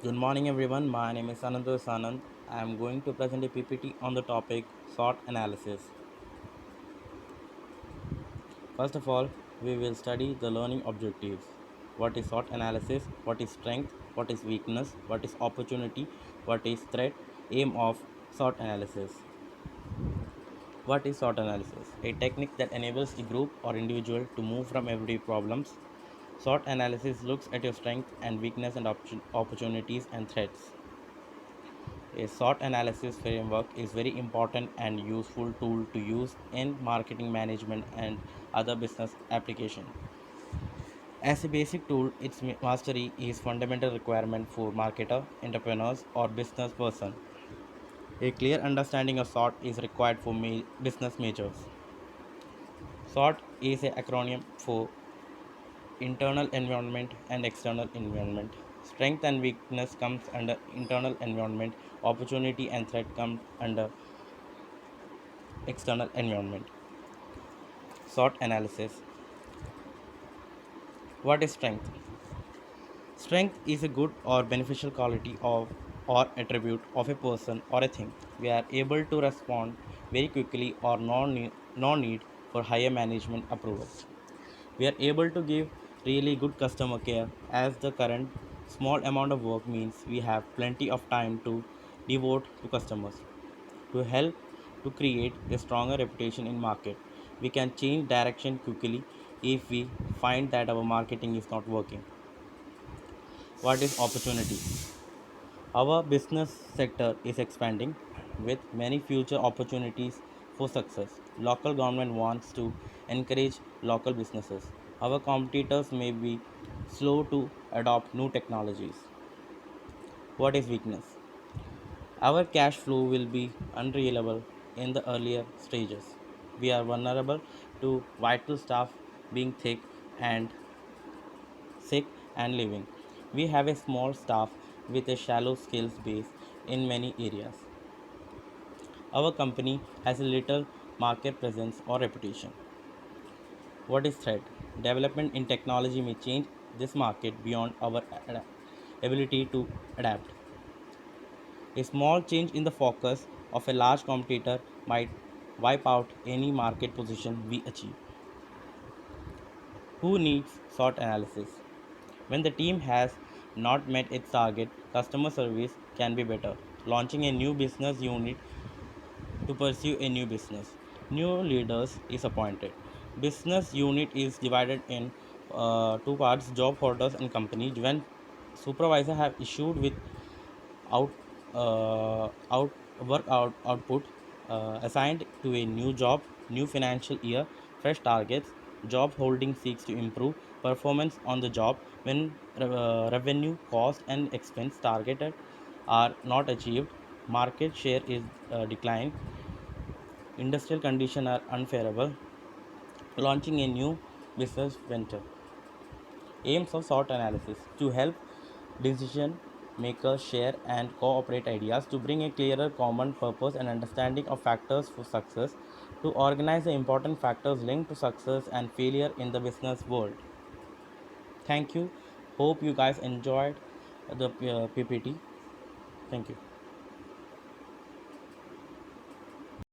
Good morning, everyone. My name is Anandu Sanand. I am going to present a PPT on the topic SWOT analysis. First of all, we will study the learning objectives. What is SWOT analysis? What is strength? What is weakness? What is opportunity? What is threat? Aim of SWOT analysis. What is SWOT analysis? A technique that enables a group or individual to move from everyday problems. SWOT analysis looks at your strength and weakness and opportunities and threats. A SWOT analysis framework is very important and useful tool to use in marketing management and other business application. As a basic tool, its mastery is fundamental requirement for marketer, entrepreneurs or business person. A clear understanding of SWOT is required for business majors. SWOT is an acronym for internal environment and external environment. Strength and weakness comes under internal environment. Opportunity and threat come under external environment. SWOT analysis. What is strength? Strength is a good or beneficial quality of or attribute of a person or a thing. We are able to respond very quickly or no need for higher management approval. We are able to give really good customer care as the current small amount of work means we have plenty of time to devote to customers. To help to create a stronger reputation in market, we can change direction quickly if we find that our marketing is not working. What is opportunity? Our business sector is expanding with many future opportunities for success. Local government wants to encourage local businesses. Our competitors may be slow to adopt new technologies. What is weakness? Our cash flow will be unreliable in the earlier stages. We are vulnerable to vital staff being and sick and leaving. We have a small staff with a shallow skills base in many areas. Our company has a little market presence or reputation. What is threat? Development in technology may change this market beyond our ability to adapt. A small change in the focus of a large competitor might wipe out any market position we achieve. Who needs SWOT analysis? When the team has not met its target, customer service can be better. Launching a new business unit to pursue a new business. New leaders is appointed. Business unit is divided in two parts: job holders and company. When supervisor have issued with out out output assigned to a new job, new financial year, fresh targets. Job holding seeks to improve performance on the job when revenue, cost and expense targeted are not achieved. Market share is declined. Industrial conditions are unfavorable. Launching a new business venture. Aims of SWOT analysis to help decision makers share and cooperate ideas, to bring a clearer common purpose and understanding of factors for success, to organize the important factors linked to success and failure in the business world. Thank you. Hope you guys enjoyed the PPT. Thank you.